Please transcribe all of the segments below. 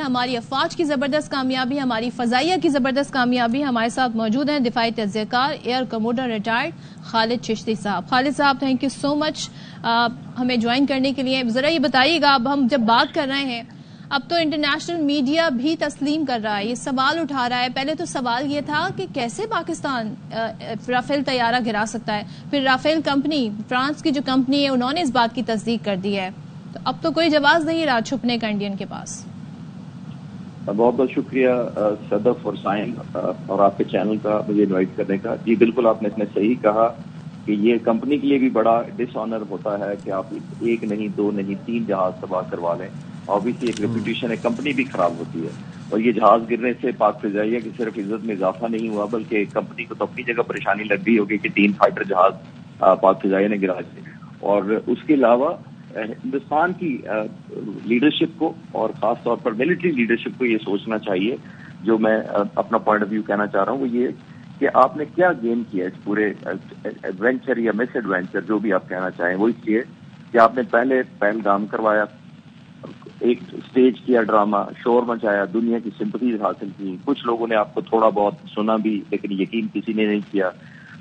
ہماری افواج کی زبردست کامیابی، ہماری فضائیہ کی زبردست کامیابی. ہمارے ساتھ موجود ہیں دفاعی تجزیہ کار ایئر کموڈر ریٹائرڈ خالد چشتی صاحب. خالد صاحب تھینک یو سو مچ ہمیں جوائن کرنے کے لیے. ذرا یہ بتائیے گا، اب ہم جب بات کر رہے ہیں، اب تو انٹرنیشنل میڈیا بھی تسلیم کر رہا ہے، یہ سوال اٹھا رہا ہے. پہلے تو سوال یہ تھا کہ کیسے پاکستان رافیل طیارہ گرا سکتا ہے، پھر رافیل کمپنی، فرانس کی جو کمپنی ہے، انہوں نے اس بات کی تصدیق کر دی ہے. تو اب تو کوئی جواز نہیں رہا چھپنے کا انڈین کے پاس. بہت بہت شکریہ صدف اور سائن اور آپ کے چینل کا مجھے انوائٹ کرنے کا. جی بالکل آپ نے صحیح کہا کہ یہ کمپنی کے لیے بھی بڑا ڈس آنر ہوتا ہے کہ آپ ایک نہیں، دو نہیں، 3 جہاز تباہ کروا لیں. آبویسلی ایک ریپوٹیشن ہے، کمپنی بھی خراب ہوتی ہے. اور یہ جہاز گرنے سے پاک فضائیہ کی صرف عزت میں اضافہ نہیں ہوا، بلکہ کمپنی کو تو اپنی جگہ پریشانی لگ گئی ہوگی کہ 3 فائٹر جہاز پاک فضائیہ نے گرا دیے. اور اس کے علاوہ ہندوستان کی لیڈرشپ کو اور خاص طور پر ملٹری لیڈرشپ کو یہ سوچنا چاہیے، جو میں اپنا پوائنٹ آف ویو کہنا چاہ رہا ہوں، وہ یہ کہ آپ نے کیا گین کیا اس پورے ایڈونچر یا مس ایڈونچر جو بھی آپ کہنا چاہیں. وہ اس لیے کہ آپ نے پہلے پہلگام کروایا، ایک اسٹیج کیا ڈرامہ، شور مچایا، دنیا کی سمپتیز حاصل کی. کچھ لوگوں نے آپ کو تھوڑا بہت سنا بھی، لیکن یقین کسی نے نہیں کیا.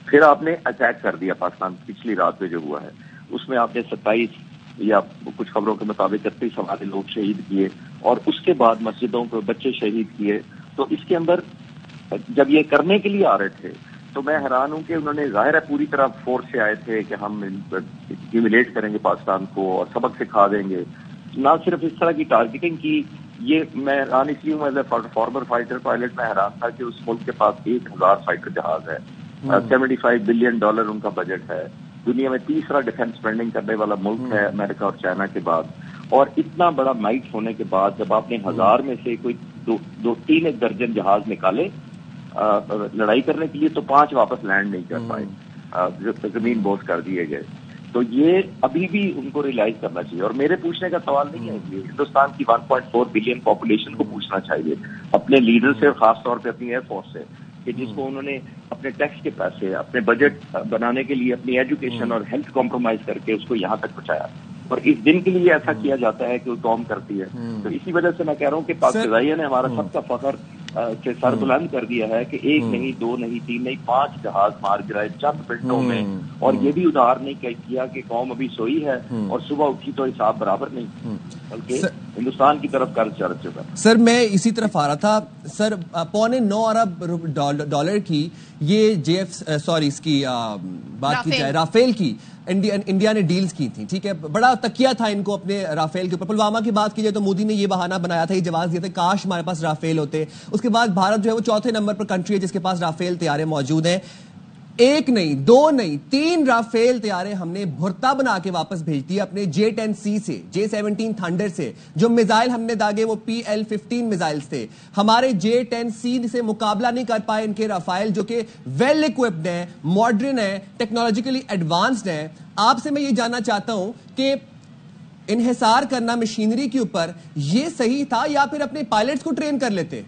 پھر آپ نے اٹیک کر دیا پاکستان پچھلی رات میں جو ہوا ہے، اس میں آپ نے 27 یا کچھ خبروں کے مطابق 31 ہمارے لوگ شہید کیے، اور اس کے بعد مسجدوں کو بچے شہید کیے. تو اس کے اندر جب یہ کرنے کے لیے آ رہے تھے تو میں حیران ہوں کہ انہوں نے، ظاہر ہے پوری طرح فورس سے آئے تھے کہ ہم ہیومیلیٹ کریں گے پاکستان کو اور سبق سکھا دیں گے. نہ صرف اس طرح کی ٹارگیٹنگ کی، یہ میں حیران اس لیے ہوں as a former fighter pilot, میں حیران تھا کہ اس ملک کے پاس 1000 فائٹر جہاز ہے، $75 بلین ان کا بجٹ ہے، دنیا میں تیسرا ڈیفینس اسپینڈنگ کرنے والا ملک ہے امریکہ اور چائنا کے بعد. اور اتنا بڑا مائٹ ہونے کے بعد جب آپ نے 1000 میں سے کوئی 2-3 درجن جہاز نکالے لڑائی کرنے کے لیے، تو 5 واپس لینڈ نہیں کر پائے، جو زمین بوس کر دیے گئے. تو یہ ابھی بھی ان کو ریلائز کرنا چاہیے. اور میرے پوچھنے کا سوال نہیں ہے، یہ ہندوستان کی 1.4 بلین پاپولیشن کو پوچھنا چاہیے، اپنے لیڈر سے اور خاص طور پہ اپنی ایئر فورس سے، کہ جس کو انہوں نے اپنے ٹیکس کے پیسے، اپنے بجٹ بنانے کے لیے اپنی ایجوکیشن اور ہیلتھ کمپرومائز کر کے اس کو یہاں تک پہنچایا. اور اس دن کے لیے ایسا کیا جاتا ہے کہ وہ قوم کرتی ہے. تو اسی وجہ سے میں کہہ رہا ہوں کہ پاک فضائیہ نے ہمارا سب کا فخر سے سر بلند کر دیا ہے کہ 1 نہیں، 2 نہیں، 3 نہیں، 5 جہاز مار گرائے چند منٹوں میں. اور یہ بھی ادھار نہیں کیا کہ قوم ابھی سوئی ہے اور صبح اٹھی تو حساب برابر نہیں، بلکہ ہندوستان کی طرف قرض چڑھ چکا. سر میں اسی طرف آ رہا تھا. سر 9.25 ارب ڈالر کی یہ اس کی بات کی جائے رافیل کی، انڈیا نے ڈیلز کی تھی، ٹھیک ہے، بڑا تکیہ تھا ان کو اپنے رافیل کے اوپر. پلوامہ کی بات کی جائے تو مودی نے یہ بہانہ بنایا تھا، یہ جواز دیا تھا کاش ہمارے پاس رافیل ہوتے. اس کے بعد بھارت جو ہے وہ 4تھے نمبر پر کنٹری ہے جس کے پاس رافیل طیارے موجود ہیں. 1 نہیں، 2 نہیں، 3 رافیل طیارے ہم نے بھرتا بنا کے واپس بھیج دیے اپنے J-10C سے، J-17 تھنڈر سے. جو میزائل ہم نے داغے وہ PL-15 میزائلز تھے. ہمارے J-10C سے مقابلہ نہیں کر پائے ان کے رافیل، جو کہ ویل اکوپڈ ہیں، ماڈرن ہیں، ٹیکنالوجیکلی ایڈوانسڈ ہیں. آپ سے میں یہ جاننا چاہتا ہوں کہ انحصار کرنا مشینری کے اوپر یہ صحیح تھا یا پھر اپنے پائلٹس کو ٹرین کر لیتے؟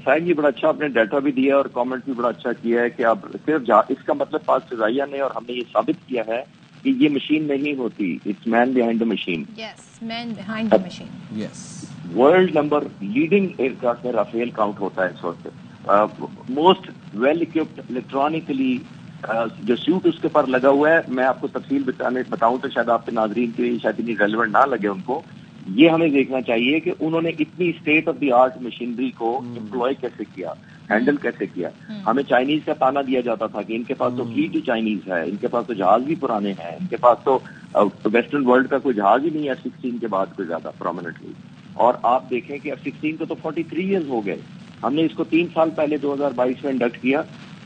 سائن جی بڑا اچھا آپ نے ڈیٹا بھی دیا اور کامنٹ بھی بڑا اچھا کیا ہے کہ آپ صرف اس کا مطلب پاک فضائیہ نے اور ہم نے یہ ثابت کیا ہے کہ یہ مشین نہیں ہوتی، it's man behind the machine. Yes, man behind the machine. Yes, world number leading ایئر کرافٹ میں رافیل کاؤنٹ ہوتا ہے اس وقت. موسٹ ویل اکوپڈ الیکٹرانکلی جو سیوٹ اس کے پر لگا ہوا ہے، میں آپ کو تفصیل بتاؤں تو شاید آپ کے ناظرین کے لیے شاید اتنی ریلیونٹ نہ لگے ان کو. یہ ہمیں دیکھنا چاہیے کہ انہوں نے اتنی state of the art machinery کو امپلوائے کیسے کیا، ہینڈل کیسے کیا. ہمیں چائنیز کا تانا دیا جاتا تھا کہ ان کے پاس تو فلیٹ ہی چائنیز ہے، ان کے پاس تو جہاز بھی پرانے ہیں، ان کے پاس تو ویسٹرن ورلڈ کا کوئی جہاز ہی نہیں ہے F-16 کے بعد کوئی زیادہ پرومیننٹلی. اور آپ دیکھیں کہ F-16 کو تو 43 ایئرز ہو گئے. ہم نے اس کو 3 سال پہلے 2022 میں انڈکٹ کیا،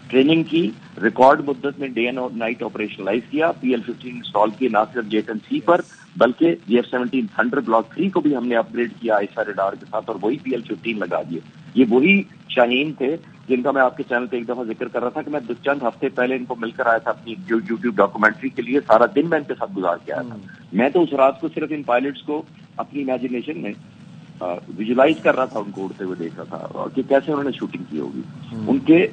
ٹریننگ کی، ریکارڈ مدت میں ڈے اینڈ نائٹ آپریشنلائز کیا، PL-15 انسٹال کیے نہ صرف J-10C پر بلکہ F-17 تھنڈر بلاک 3 کو بھی ہم نے اپ گریڈ کیا آئسا ریڈار کے ساتھ اور وہی PL-15 لگا دیے. یہ وہی شاہین تھے جن کا میں آپ کے چینل پہ ایک دفعہ ذکر کر رہا تھا کہ میں چند ہفتے پہلے ان کو مل کر آیا تھا اپنی یوٹیوب ڈاکومنٹری کے لیے. سارا دن میں ان کے ساتھ گزار کے آیا تھا. میں تو اس رات کو صرف ان پائلٹس کو اپنی امیجنیشن میں ویژولائز کر رہا تھا، ان کو اڑتے ہوئے دیکھ رہا تھا کہ کیسے انہوں نے شوٹنگ کی ہوگی. ان کے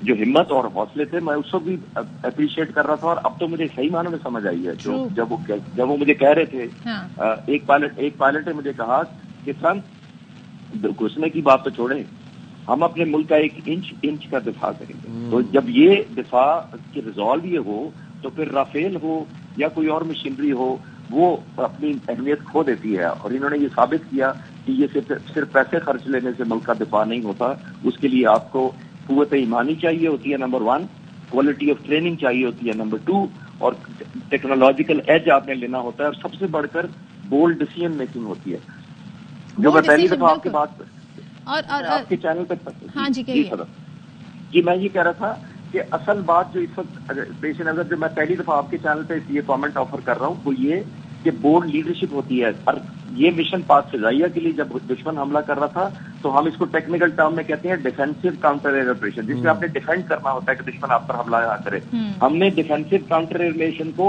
جو ہمت اور حوصلے تھے میں اس کو بھی اپریشیٹ کر رہا تھا. اور اب تو مجھے صحیح معنی میں سمجھ آئی ہے جب وہ مجھے کہہ رہے تھے. ایک پائلٹ نے مجھے کہا पाकिस्तान घुसने की बात तो छोड़ें, हम अपने मुल्क का 1 इंच का दिफा करेंगे। तो जब ये दिफा की रिजॉल्व ये हो तो फिर राफेल हो या कोई और मशीनरी हो वो अपनी अहमियत खो देती है। और इन्होंने ये साबित किया कि ये सिर्फ पैसे खर्च लेने से मुल्क का दिफा नहीं होता, उसके लिए आपको कुव्वत ईमानी चाहिए होती है नंबर 1, क्वालिटी ऑफ ट्रेनिंग चाहिए होती है नंबर 2, और टेक्नोलॉजिकल एज आपने लेना होता है, और सबसे बढ़कर बोल्ड डिसीजन मेकिंग होती है। जो मैं पहली दफा आपकी बात और आपके चैनल पे हाँ जी कहिए कि मैं ये कह रहा था कि असल बात जो इस वक्त पेश नजर जो मैं पहली दफा आपके चैनल पे ये कमेंट ऑफर कर रहा हूँ वो ये कि बोर्ड लीडरशिप होती है। और ये मिशन पाक फिजाइया के लिए जब दुश्मन हमला कर रहा था तो हम इसको टेक्निकल टर्म में कहते हैं डिफेंसिव काउंटर एयर ऑपरेशन, जिसमें आपने डिफेंड करना होता है कि दुश्मन आप पर हमला ना करे। हमने डिफेंसिव काउंटर एयर मिशन को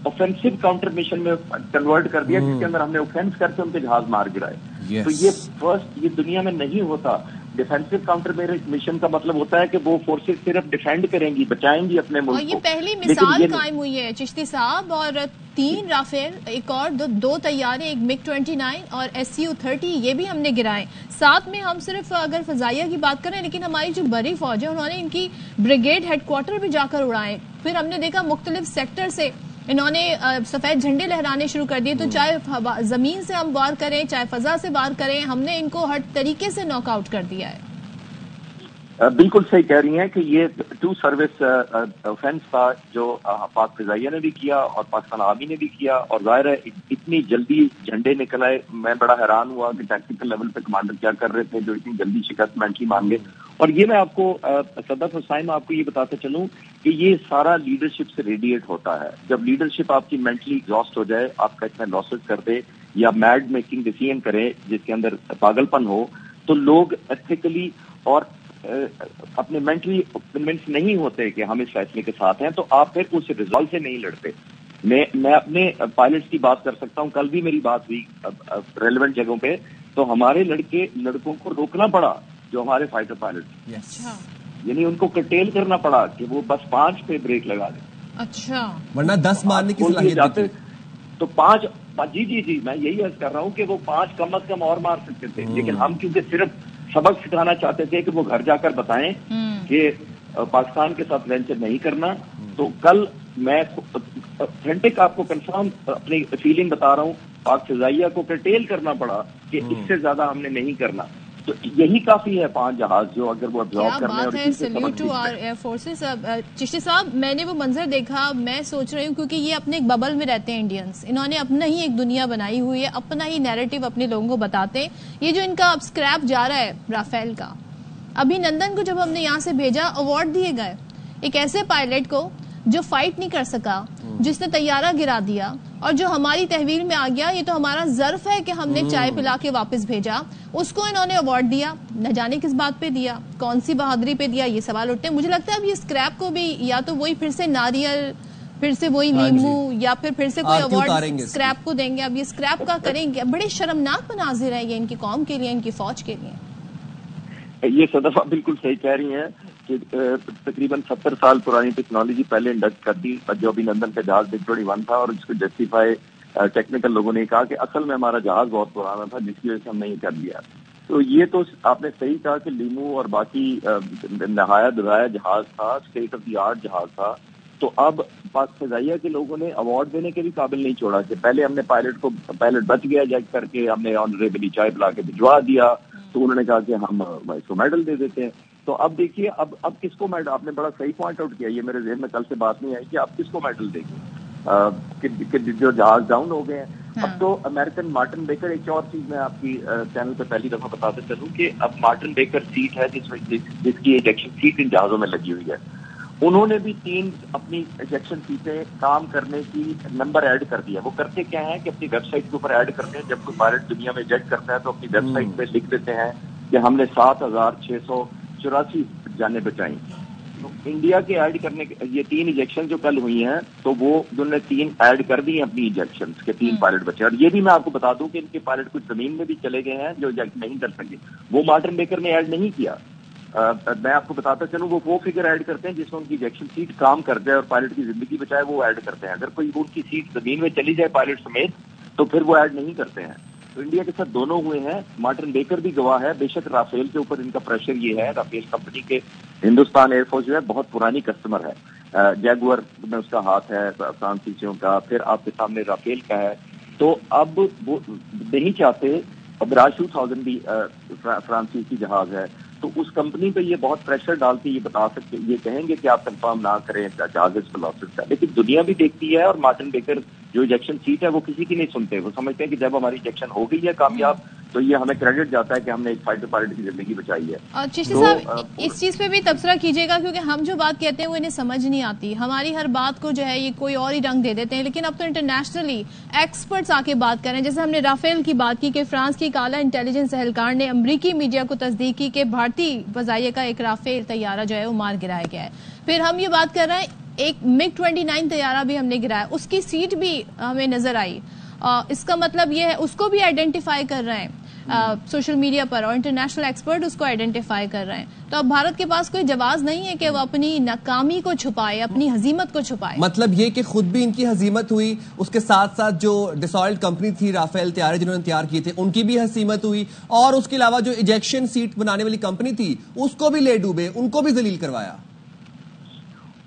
ऑफेंसिव काउंटर मिशन में कन्वर्ट कर दिया, जिसके अंदर हमने ऑफेंस करके उनके जहाज मार गिराए। तो ये दुनिया में नहीं होता। डिफेंसिव काउंटर मिशन का मतलब होता है कि वो फोर्सेस सिर्फ डिफेंड करेंगी, बचाएंगी अपने मुल्क को। और ये पहली मिसाल कायम हुई है चिश्ती साहब, और 3 राफेल, एक और 2 तैयारे, एक MiG-29 और SU-30 ये भी हमने गिराए। साथ में हम सिर्फ अगर फजाइया की बात करें, लेकिन हमारी जो बड़ी फौज है उन्होंने इनकी ब्रिगेड हेडक्वार्टर भी जाकर उड़ाए। फिर हमने देखा मुख्तलिफ सेक्टर से इन्होंने सफेद झंडे लहराने शुरू कर दिए। तो चाहे जमीन से हम वार करें, चाहे फजा से वार करें, हमने इनको हर तरीके से नॉकआउट कर दिया है। बिल्कुल सही कह रही हैं कि ये 2 सर्विस ऑफेंस था जो पाक फिजाइया ने भी किया और पाकिस्तान आर्मी ने भी किया। और जाहिर है इतनी जल्दी झंडे निकल आए, मैं बड़ा हैरान हुआ कि टैक्टिकल लेवल पे कमांडर क्या कर रहे थे जो इतनी जल्दी शिकस्त मेंटली मान गए। और ये मैं आपको सदफ हुसैन आपको ये बताते चलूं कि ये सारा लीडरशिप से रेडिएट होता है। जब लीडरशिप आपकी मेंटली एग्जॉस्ट हो जाए, आपका इतना लॉसेस कर दे या मैड मेकिंग डिसीजन करे जिसके अंदर पागलपन हो, तो लोग एथिकली और अपने मेंटली कन्विंस नहीं होते कि हम इस फैसले के साथ हैं, तो आप फिर उस रिजॉल्व से नहीं लड़ते। मैं अपने पायलट्स की बात कर सकता हूं, कल भी मेरी बात हुई रेलेवेंट जगहों पे, तो हमारे लड़कों को रोकना पड़ा जो हमारे फाइटर पायलट, यानी उनको कर्टेल करना पड़ा कि वो बस 5 पे ब्रेक लगा दें। अच्छा, वरना 10 मारने की सलाहियत थी। तो 5 जी मैं यही अर्ज कर रहा हूँ कि वो 5 कम अज कम और मार सकते थे, लेकिन हम क्योंकि सिर्फ सबक सिखाना चाहते थे कि वो घर जाकर बताएं कि पाकिस्तान के साथ वेंचर नहीं करना। तो कल मैं ऑथेंटिक आपको कंफर्म अपनी फीलिंग बता रहा हूँ, पाक फिजाइया को कर्टेल करना पड़ा कि इससे ज्यादा हमने नहीं करना। तो यही काफी है 5 जहाज जो अगर वो अब्जॉर्ब करने और इसी से salute to our air forces. Chishti साहब, मैंने वो मंजर देखा, मैं सोच रही हूँ क्योंकि ये अपने एक बबल में रहते हैं इंडियंस, इन्होंने अपना ही एक दुनिया बनाई हुई है, अपना ही नैरेटिव अपने लोगों को बताते हैं। ये जो इनका अब स्क्रैप जा रहा है राफेल का, अभिनंदन को जब हमने यहाँ से भेजा, अवार्ड दिए गए एक ऐसे पायलट को जो फाइट नहीं कर सका, जिसने तैयारा गिरा दिया और जो हमारी तहवील में आ गया। ये तो हमारा ज़र्फ है कि हमने चाय पिला के वापस भेजा, उसको इन्होंने अवार्ड दिया। न जाने किस बात पे दिया, कौन सी बहादुरी पे दिया, ये सवाल उठते हैं। मुझे लगता है अब ये स्क्रैप को भी या तो वही फिर से नारियल, फिर से वही नींबू, या फिर से कोई अवार्ड स्क्रैप को देंगे। अब ये स्क्रैप का करेंगे। बड़े शर्मनाक मनाजिर है ये इनकी कौम के लिए, इनकी फौज के लिए। ये सदफा बिल्कुल सही कह रही हैं कि तकरीबन 70 साल पुरानी टेक्नोलॉजी पहले इंडक्ट कर दी, जो अभिनंदन का जहाज MiG-21 था, और इसको जस्टिफाई टेक्निकल लोगों ने कहा कि असल में हमारा जहाज बहुत पुराना था जिसकी वजह से हमने ये कर लिया। तो ये तो आपने सही कहा कि लीमू और बाकी नहाया धुलाया जहाज था, स्टेट ऑफ द आर्ट जहाज था। तो अब पाक फिजाइया के लोगों ने अवार्ड देने के भी काबिल नहीं छोड़ा कि पहले हमने पायलट बच गया जज करके हमने ऑनरेबली चाय पिला के भिजवा दिया, तो उन्होंने कहा कि हम इसको मेडल दे देते हैं। तो अब देखिए अब किसको मेडल, आपने बड़ा सही पॉइंट आउट किया, ये मेरे ज़हन में कल से बात नहीं आई कि आप किसको मेडल देंगे कि जो जहाज डाउन हो गए हैं। हाँ। अब तो अमेरिकन मार्टिन बेकर, एक और चीज मैं आपकी चैनल पे पहली दफा बताते चलूं कि अब मार्टिन बेकर सीट है जिसकी इजेक्शन सीट इन जहाजों में लगी हुई है। उन्होंने भी 3 अपनी इजेक्शन सीटें काम करने की नंबर ऐड कर दिया। वो करते क्या है कि अपनी वेबसाइट के ऊपर ऐड करते हैं। जब कोई पायलट दुनिया में इजेक्ट करता है तो अपनी वेबसाइट पे लिख देते हैं कि हमने 7,684 जाने बचाई। तो इंडिया के ऐड करने ये 3 इजेक्शन जो कल हुई हैं, तो वो उन्होंने 3 ऐड कर दी हैं अपनी इजेक्शन के 3 पायलट बचे। और ये भी मैं आपको बता दूं कि इनके पायलट कुछ जमीन में भी चले गए हैं जो इजेक्ट नहीं कर सके, वो मार्टिन बेकर ने ऐड नहीं किया। मैं आपको बताता चलूं वो फिगर ऐड करते हैं जिसमें उनकी इजेक्शन सीट काम कर जाए और पायलट की जिंदगी बचाए, वो ऐड करते हैं। अगर कोई उनकी सीट जमीन में चली जाए पायलट समेत तो फिर वो ऐड नहीं करते हैं। तो इंडिया के साथ दोनों हुए हैं। मार्टिन बेकर भी गवाह है। बेशक राफेल के ऊपर इनका प्रेशर ये है, राफेल कंपनी के हिंदुस्तान एयरफोर्स जो है बहुत पुरानी कस्टमर है। जैगुआर में उसका हाथ है, फ्रांसीसियों का, फिर आपके सामने राफेल का है। तो अब वो नहीं चाहते, अब राज 2000 भी फ्रांसीसी जहाज है, तो उस कंपनी पे ये बहुत प्रेशर डालती, ये बता सकते, ये कहेंगे कि आप कंफर्म ना करें जहाज इस लॉसेस का। लेकिन दुनिया भी देखती है, और मार्टिन बेकर जो इजेक्शन सीट है वो किसी की नहीं सुनते। वो समझते हैं कि जब हमारी इजेक्शन हो गई है कामयाब, तो ये हमें क्रेडिट जाता है कि हमने एक फाइटर पायलट की जिंदगी बचाई है। और चिश्ती साहब इस चीज पे भी तबसरा कीजिएगा, क्योंकि हम जो बात कहते हैं वो इन्हें समझ नहीं आती। हमारी हर बात को जो है ये कोई और ही रंग दे देते हैं, लेकिन अब तो इंटरनेशनली एक्सपर्ट्स आके बात करें। जैसे हमने राफेल की बात की कि फ्रांस की काला इंटेलिजेंस एहलकार ने अमरीकी मीडिया को तस्दीक की कि भारतीय फजाइया का एक राफेल तैयारा जो है वो मार गिराया गया है। फिर हम ये बात कर रहे हैं एक MiG-29 तैयारा भी हमने गिराया, उसकी सीट भी हमें नजर आई। इसका मतलब ये है उसको भी आइडेंटिफाई कर रहे हैं सोशल मीडिया पर, और इंटरनेशनल एक्सपर्ट उसको आइडेंटिफाई कर रहे हैं। तो अब भारत के पास कोई जवाब नहीं है कि वो अपनी नाकामी को छुपाए, अपनी हजीमत को छुपाए। मतलब ये कि खुद भी इनकी हजीमत हुई, उसके साथ साथ जो डिसॉल्ट कंपनी थी राफेल तैयारे जिन्होंने तैयार किए थे उनकी भी हजीमत हुई, और उसके अलावा जो इजेक्शन सीट बनाने वाली कंपनी थी उसको भी ले डूबे, उनको भी जलील करवाया।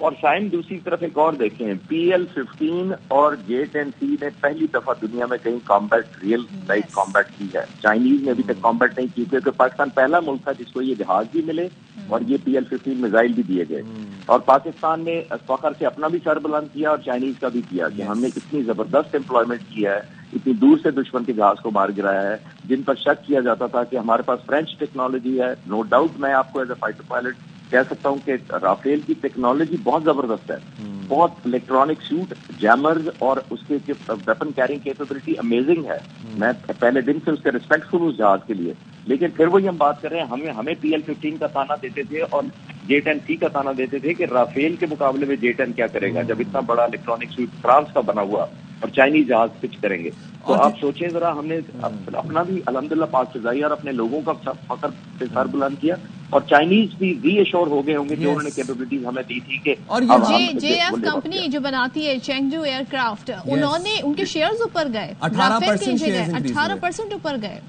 और शायद दूसरी तरफ एक और देखें, PL-15 और J-10C ने पहली दफा दुनिया में कहीं कॉम्बैट, रियल लाइफ कॉम्बैट की है। चाइनीज ने अभी तक कॉम्बैट नहीं की, क्योंकि पाकिस्तान पहला मुल्क था जिसको ये जहाज भी मिले और ये PL-15 मिसाइल भी दिए गए। और पाकिस्तान ने फखर से अपना भी सर बुलंद किया और चाइनीज का भी किया कि हमने कितनी जबरदस्त एम्प्लॉयमेंट किया है, इतनी दूर से दुश्मन के जहाज को मार गिराया है। जिन पर शक किया जाता था कि हमारे पास फ्रेंच टेक्नोलॉजी है, नो डाउट मैं आपको एज ए फाइटर पायलट कह सकता हूं कि राफेल की टेक्नोलॉजी बहुत जबरदस्त है। बहुत इलेक्ट्रॉनिक सूट, जैमर्स और उसके वेपन कैरिंग कैपेबिलिटी अमेजिंग है। मैं पहले दिन से उसके रिस्पेक्टफुल उस जहाज के लिए। लेकिन फिर वही हम बात कर रहे हैं, हमें PL-15 का ताना देते थे और J-10C का ताना देते थे कि राफेल के मुकाबले में J-10 क्या करेगा, जब इतना बड़ा इलेक्ट्रॉनिक सूट फ्रांस का बना हुआ और चाइनीज जहाज पिच करेंगे। तो आप सोचें जरा, हमने अपना भी अल्हम्दुलिल्लाह पाक फिजाइया और अपने लोगों का फखर से सर बुलंद किया, और चाइनीज भी रीअश्योर हो गए होंगे जो उन्होंने कैपेबिलिटीज हमें दी थी कि JF कंपनी जो बनाती है चेंगडू एयरक्राफ्ट, उन्होंने उनके शेयर्स ऊपर गए, 18% ऊपर गए।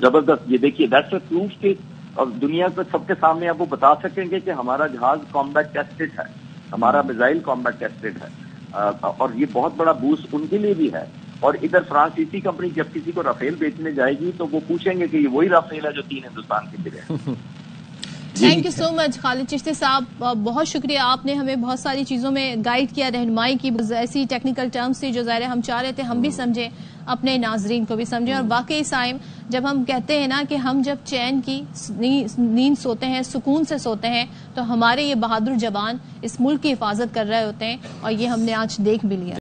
जबरदस्त। ये देखिए, दैट्स अ प्रूफ कि और दुनिया को सबके सामने आप वो बता सकेंगे कि हमारा जहाज कॉम्बैट टेस्टेड है, हमारा मिसाइल कॉम्बैट टेस्टेड है। और ये बहुत बड़ा बूस्ट उनके लिए भी है। और इधर फ्रांसीसी कंपनी जब किसी को राफेल बेचने जाएगी तो वो पूछेंगे कि ये वही राफेल है जो 3 हिंदुस्तान के मिले। Thank you so much Khalid Chishti साहब, बहुत शुक्रिया। आपने हमें बहुत सारी चीज़ों में गाइड किया, रहनुमाई की। ऐसी टेक्निकल टर्म्स थी जो ज़ाहिर हम चाह रहे थे हम भी समझें, अपने नाजरीन को भी समझें। और वाकई साइम, जब हम कहते हैं ना कि हम जब चैन की नींद सोते हैं, सुकून से सोते हैं, तो हमारे ये बहादुर जवान इस मुल्क की हिफाजत कर रहे होते हैं, और ये हमने आज देख भी लिया।